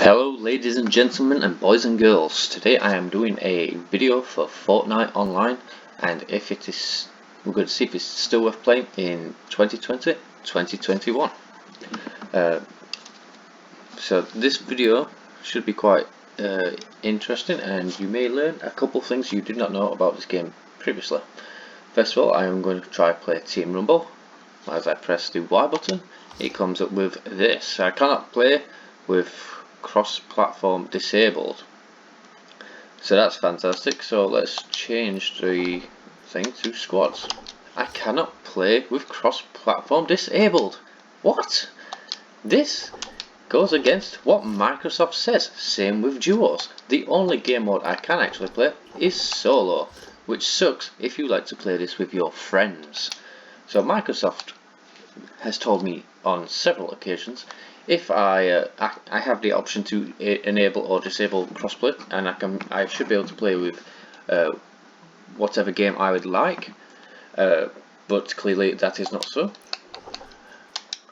Hello ladies and gentlemen and boys and girls. Today I am doing a video for Fortnite Online, and if it is, we're going to see if it's still worth playing in 2020, 2021. So this video should be quite interesting, and you may learn a couple things you did not know about this game previously. First of all, I am going to try play Team Rumble. As I press the Y button, it comes up with this. I cannot play with cross-platform disabled, so that's fantastic. So let's change the thing to squads. I cannot play with cross-platform disabled. What? This goes against what Microsoft says. Same with duos. The only game mode I can actually play is solo, which sucks if you like to play this with your friends. So Microsoft has told me on several occasions if I have the option to enable or disable crossplay, and I should be able to play with whatever game I would like, but clearly that is not so.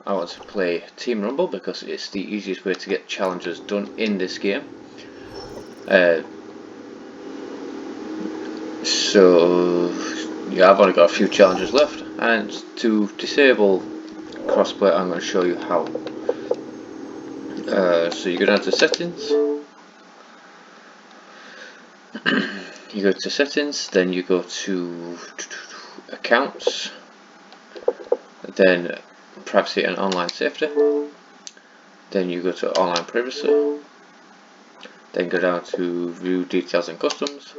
I want to play Team Rumble because it's the easiest way to get challenges done in this game. So yeah, I've only got a few challenges left, and to disable crossplay I'm going to show you how. So you go down to settings, you go to settings, then you go to accounts, then privacy and online safety, then you go to online privacy, then go down to view details and customs,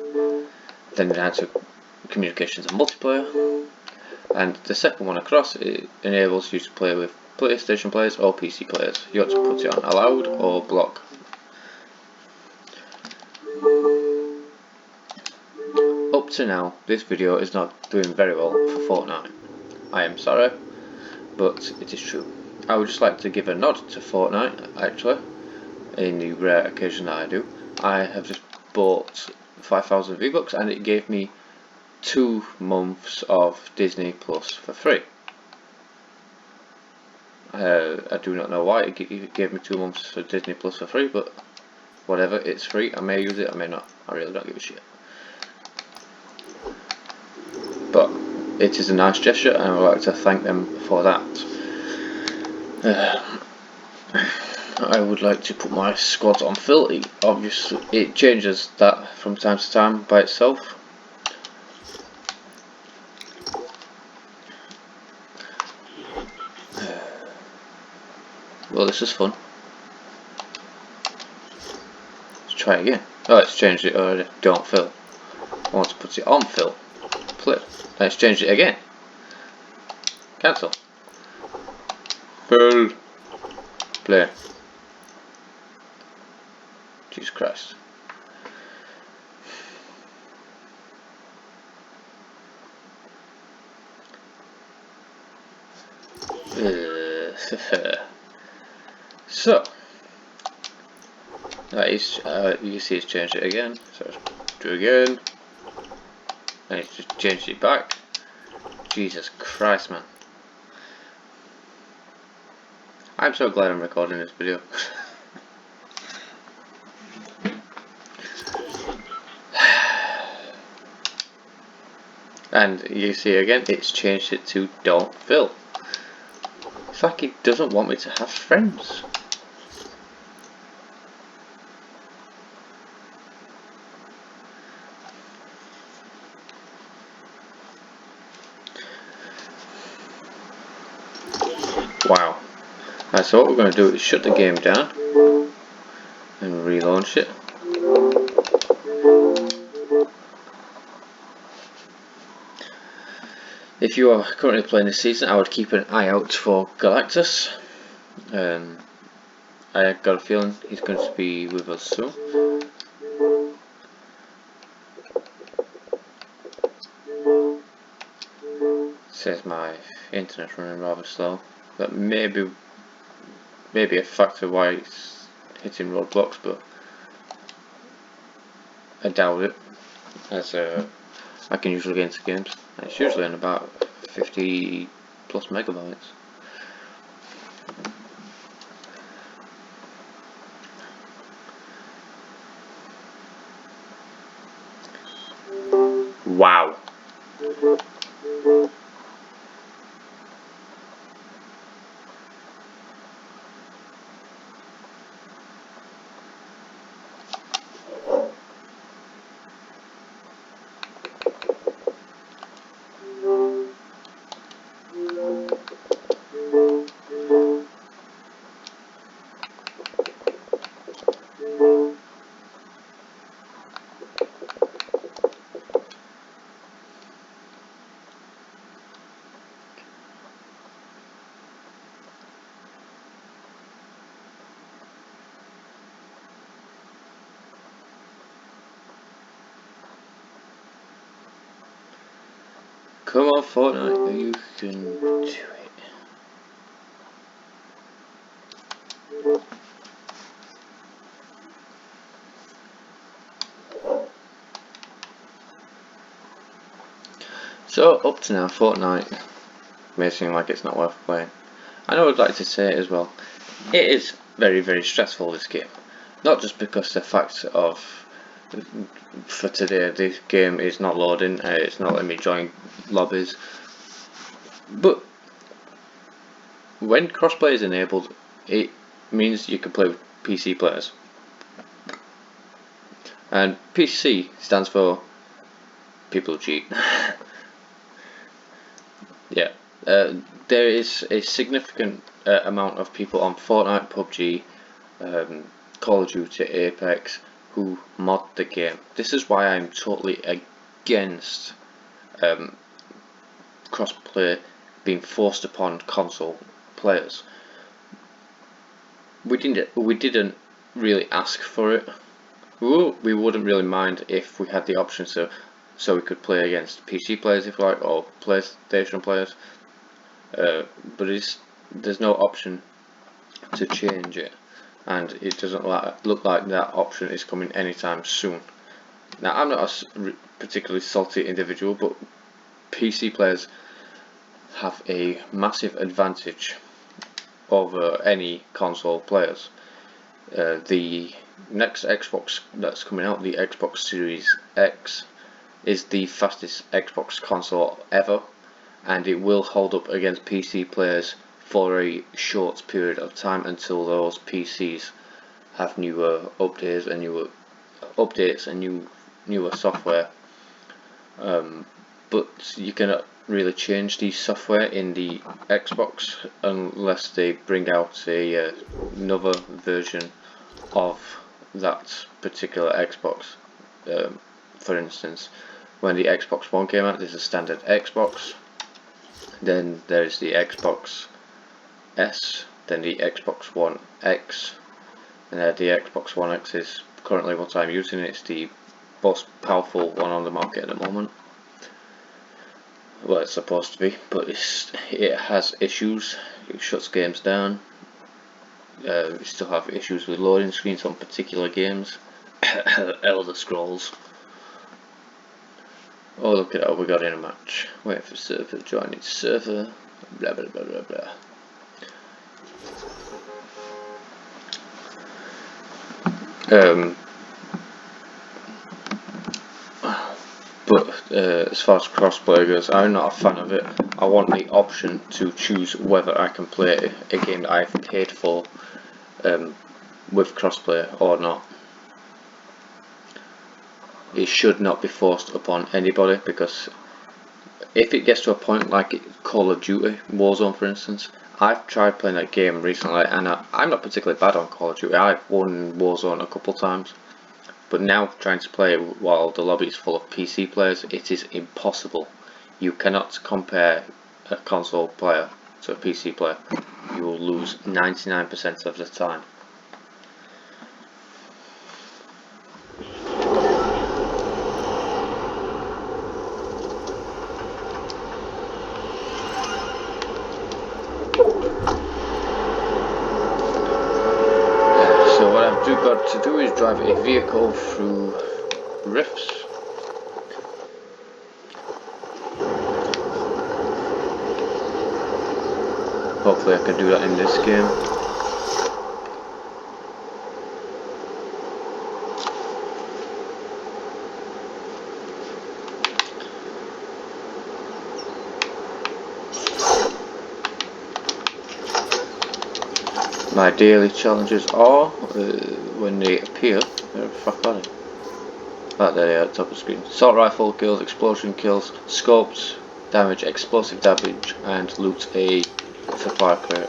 then down to communications and multiplayer, and the second one across, it enables you to play with PlayStation players or PC players. You want to put it on allowed or block. Up to now, this video is not doing very well for Fortnite. I am sorry, but it is true. I would just like to give a nod to Fortnite, actually, in the rare occasion that I do. I have just bought 5,000 V-Bucks and it gave me 2 months of Disney Plus for free. I do not know why it gave me 2 months of Disney Plus for free, but whatever, it's free. I may use it, I may not. I really don't give a shit. But it is a nice gesture, and I would like to thank them for that. I would like to put my squads on Phil. Obviously, it changes that from time to time by itself. Well, this is fun. Let's try again. Oh, it's changed it already. Don't fill. I want to put it on fill. Play. Let's change it again. Cancel. Fill. Play. Jesus Christ. So that is, you can see it's changed it again. So let's do it again, and it's just changed it back. Jesus Christ, man! I'm so glad I'm recording this video. And you see again, it's changed it to don't fill. It's like it doesn't want me to have friends. Wow. Right, so what we're going to do is shut the game down and relaunch it. If you are currently playing this season, I would keep an eye out for Galactus. I got a feeling he's going to be with us soon. Says my internet's running rather slow. That may be a factor why it's hitting roadblocks, but I doubt it, as I can usually get into games. It's usually in about 50 plus megabytes. Wow. Come on, Fortnite, you can do it. So, up to now, Fortnite may seem like it's not worth playing. I know I'd like to say it as well. It is very, very stressful, this game. Not just because the fact of, for today, this game is not loading, it's not letting me join lobbies. But when crossplay is enabled, it means you can play with PC players. And PC stands for people who cheat. Yeah, there is a significant amount of people on Fortnite, PUBG, Call of Duty, Apex who mod the game. This is why I'm totally against crossplay being forced upon console players. We didn't really ask for it. We wouldn't really mind if we had the option so we could play against PC players if you like, or PlayStation players. But there's no option to change it, and it doesn't look like that option is coming anytime soon. Now, I'm not a particularly salty individual, but PC players have a massive advantage over any console players. The next Xbox that's coming out, the Xbox Series X, is the fastest Xbox console ever, and it will hold up against PC players for a short period of time until those PCs have newer updates and newer software. But you cannot really change the software in the Xbox unless they bring out another version of that particular Xbox. For instance, when the Xbox One came out, there's a standard Xbox, then there's the Xbox S, then the Xbox One X, and the Xbox One X is currently what I'm using. It's the most powerful one on the market at the moment. Well, it's supposed to be, but it has issues. It shuts games down. We still have issues with loading screens on particular games. Elder Scrolls. Oh, look at that, we got in a match. Wait for server, join its server. Blah blah blah blah blah. But as far as crossplay goes, I'm not a fan of it. I want the option to choose whether I can play a game that I've paid for with crossplay or not. It should not be forced upon anybody, because if it gets to a point like Call of Duty Warzone, for instance, I've tried playing that game recently, and I'm not particularly bad on Call of Duty. I've won Warzone a couple times. But now trying to play while the lobby is full of PC players, it is impossible. You cannot compare a console player to a PC player. You will lose 99% of the time. So what I've got to do is drive a vehicle through rifts. Hopefully I can do that in this game. My daily challenges are, when they appear, where the fuck are they? Ah, there they are at the top of the screen. Assault rifle kills, explosion kills, scopes, damage, explosive damage, and loot a supply crate.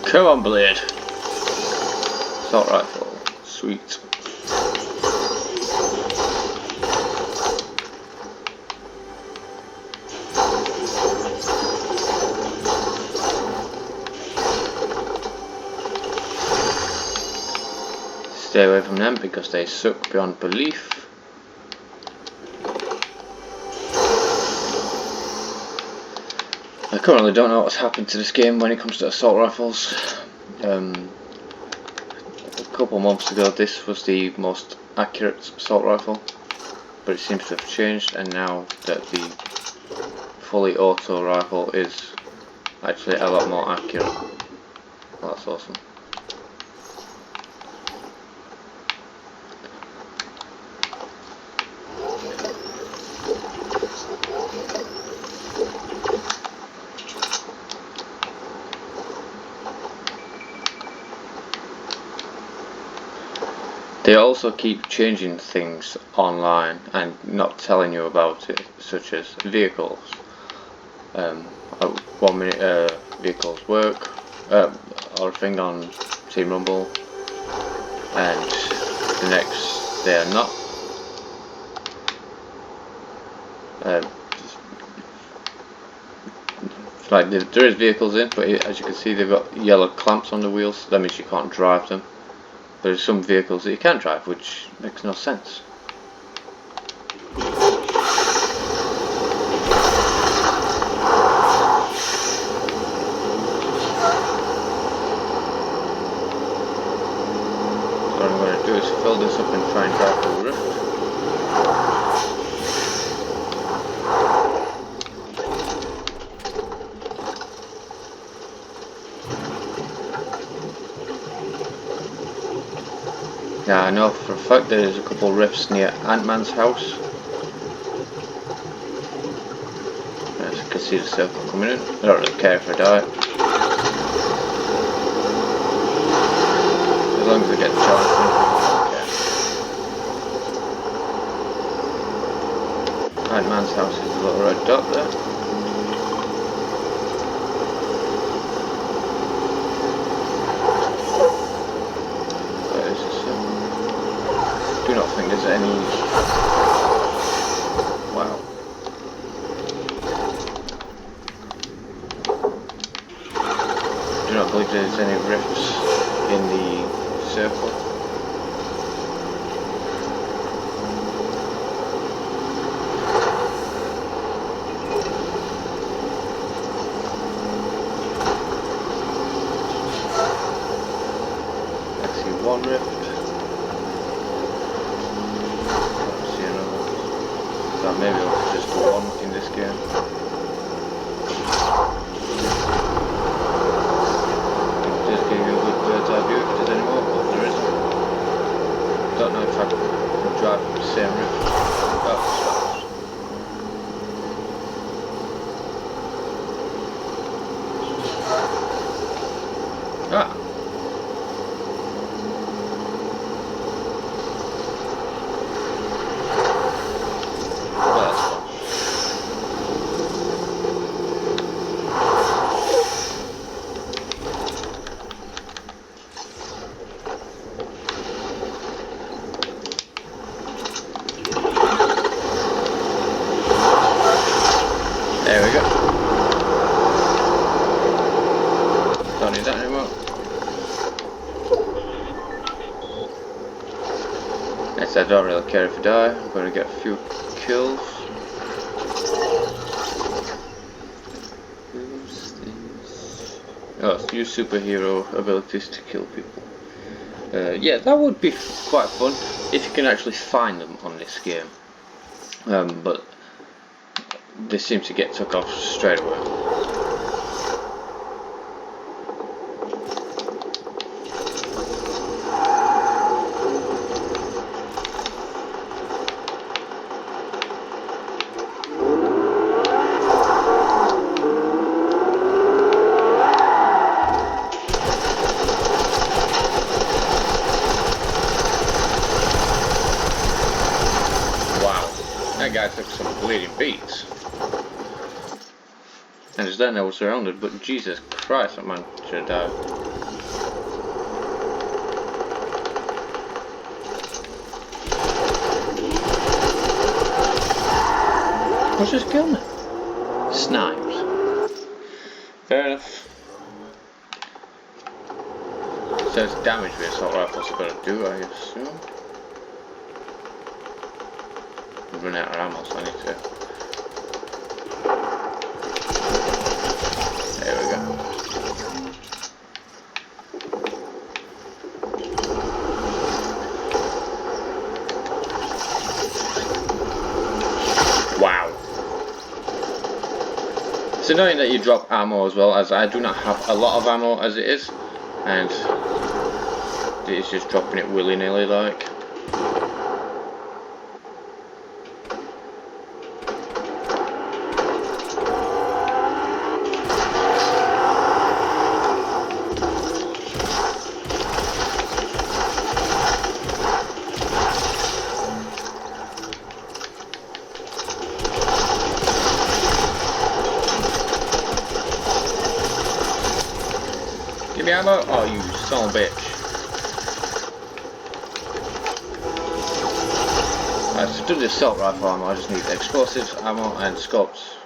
Come on, blade. Assault rifle. Sweet. Stay away from them because they suck beyond belief. I currently don't know what's happened to this game when it comes to assault rifles. A couple months ago this was the most accurate assault rifle, but it seems to have changed, and now that the fully auto rifle is actually a lot more accurate. Well, that's awesome. They also keep changing things online and not telling you about it, such as vehicles. 1 minute vehicles work, or a thing on Team Rumble, and the next they are not. Like there is vehicles in, but as you can see they've got yellow clamps on the wheels, so that means you can't drive them. There's some vehicles that you can drive, which makes no sense. So what I'm going to do is fill this up and try and drive through the rift. Now I know for a fact there's a couple of rifts near Ant-Man's house. As you can see the circle coming in. I don't really care if I die. As long as I get the chance, I don't care. Ant-Man's house is a little red dot there. I do not think there's any. Wow. I do not believe there's any rifts in the circle. I see one rift. So maybe it's just the one in this game. It does give you a good bird's eye view if there's any more, but there isn't. Don't know if I can drive the same rift. Ah! There we go. Don't need that anymore. Yes, I don't really care if I die. I'm going to get a few kills. Who's this? Oh, use superhero abilities to kill people. Yeah, that would be quite fun if you can actually find them on this game. But they seem to get took off straight away. I took some bleeding beats. And just then I was surrounded, but Jesus Christ, that man should have died. What's just killed me? Snipes. Fair enough. So it's damage with assault rifles I've got to do, I assume. I've run out of ammo, so I need to. There we go. Wow. It's annoying that you drop ammo as well, as I do not have a lot of ammo as it is, and it is just dropping it willy-nilly like. Give me ammo! Oh, you son of a bitch. Alright, so to do the assault rifle ammo, I just need explosives ammo and scopes.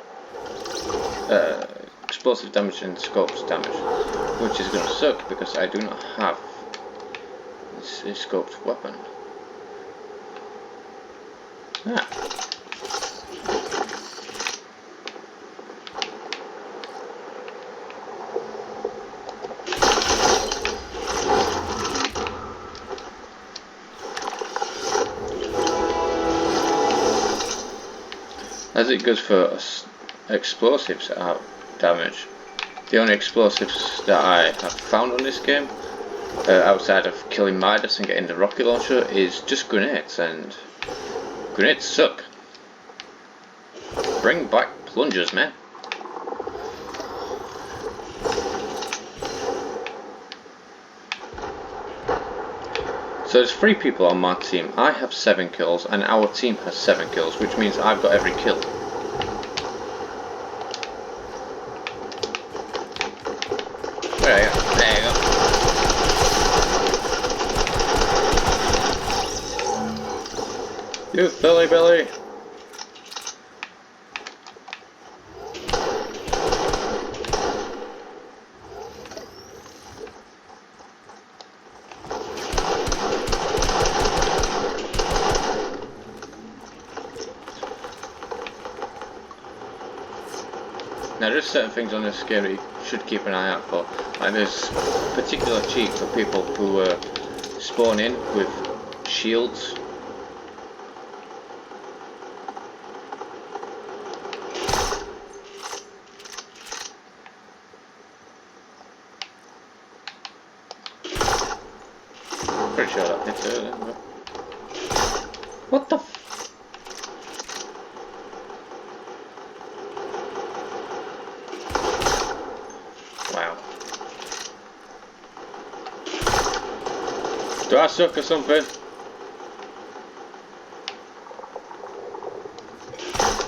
Explosive damage and scopes damage. Which is going to suck because I do not have this scoped weapon. Ah. As it goes for explosives damage, the only explosives that I have found on this game, outside of killing Midas and getting the rocket launcher, is just grenades, and grenades suck. Bring back plungers, man. So there's 3 people on my team. I have 7 kills and our team has 7 kills, which means I've got every kill. Where are you? There you go. You silly Billy. Now there's certain things on this game that you should keep an eye out for. Like there's particular cheat for people who spawn in with shields. Pretty sure that hits earlier. What the f? Wow. Do I suck or something?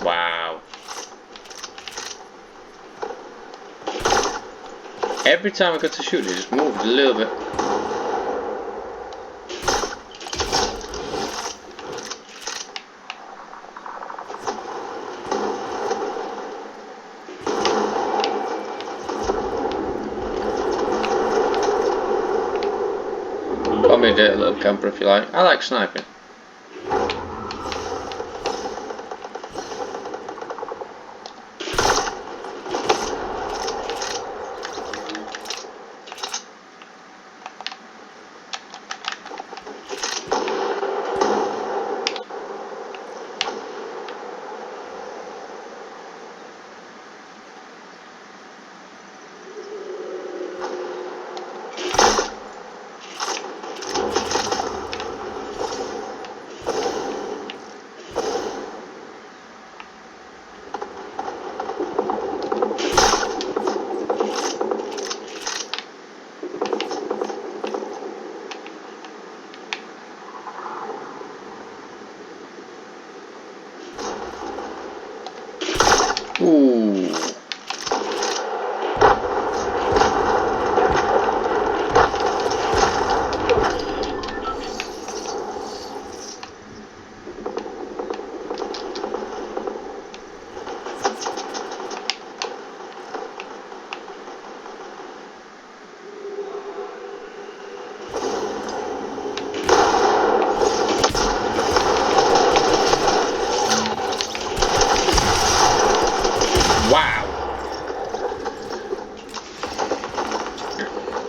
Wow. Every time I got to shoot it, just moved a little bit. Call me a dirty little camper if you like. I like sniping.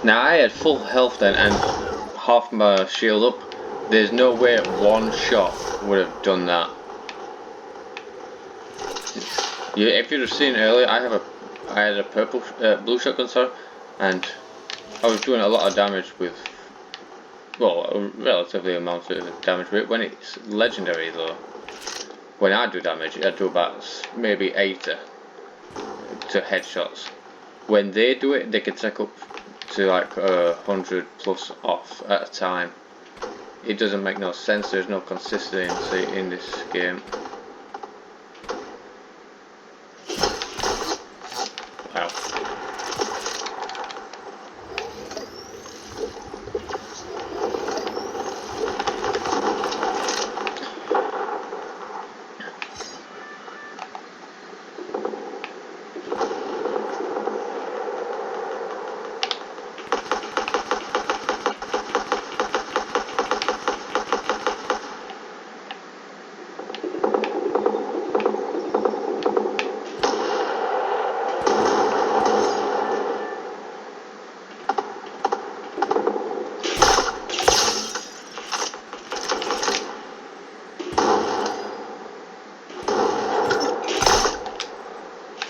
Now I had full health then and half my shield up. There's no way one shot would have done that. Yeah, if you'd have seen earlier, I had a blue shotgun, sorry, and I was doing a lot of damage with, well, a relatively amount of damage rate. When it's legendary though, when I do damage, I do about maybe 80 to headshots. When they do it, they can take up to like 100 plus off at a time. It doesn't make no sense. There's no consistency in this game. Wow.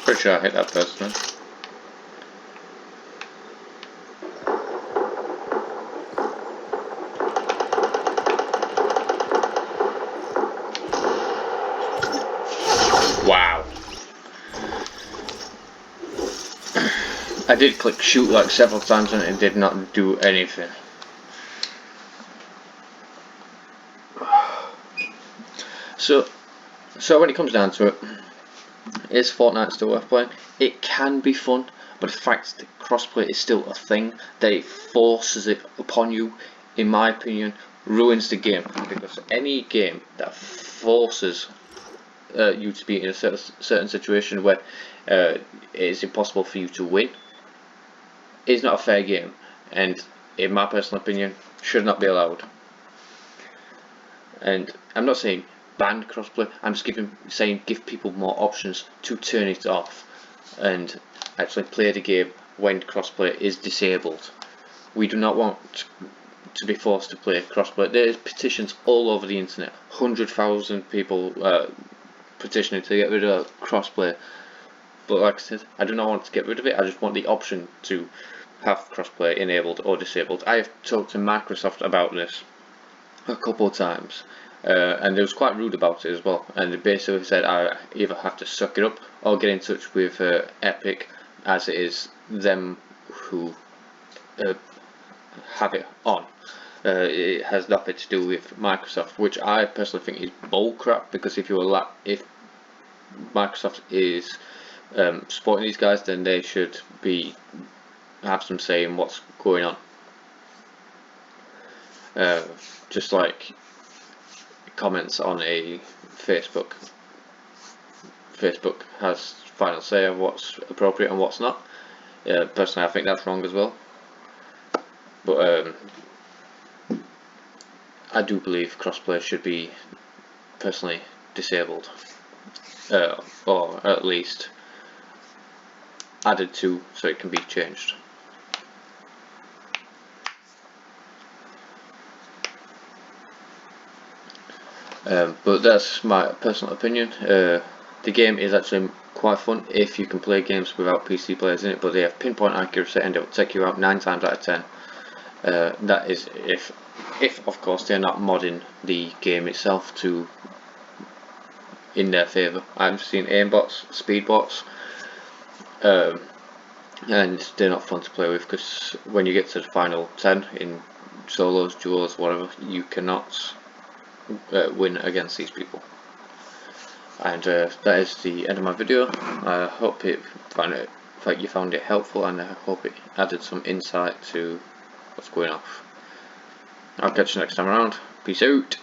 Pretty sure I hit that person. Wow. I did click shoot like several times and it did not do anything. So when it comes down to it, is Fortnite still worth playing? It can be fun, but the fact that crossplay is still a thing, that it forces it upon you, in my opinion, ruins the game. Because any game that forces you to be in a certain situation where it is impossible for you to win is not a fair game, and in my personal opinion, should not be allowed. And I'm not saying ban crossplay. I'm just saying give people more options to turn it off and actually play the game when crossplay is disabled. We do not want to be forced to play crossplay. There's petitions all over the internet. 100,000 people petitioning to get rid of crossplay. But like I said, I do not want to get rid of it. I just want the option to have crossplay enabled or disabled. I have talked to Microsoft about this a couple of times, and they was quite rude about it as well, and they basically said I either have to suck it up or get in touch with Epic, as it is them who have it on. It has nothing to do with Microsoft, which I personally think is bullcrap, because if Microsoft is supporting these guys, then they should have some say in what's going on. Just like comments on a Facebook has final say of what's appropriate and what's not. Personally, I think that's wrong as well, but I do believe crossplay should be personally disabled, or at least added to so it can be changed. But that's my personal opinion. The game is actually quite fun if you can play games without PC players in it, but they have pinpoint accuracy and it will take you out 9 times out of 10. That is if of course they're not modding the game itself to in their favour. I've seen aimbots, speedbots, and they're not fun to play with, because when you get to the final 10 in solos, duos, whatever, you cannot win against these people. And that is the end of my video. I hope you found it helpful, and I hope it added some insight to what's going on. I'll catch you next time around. Peace out.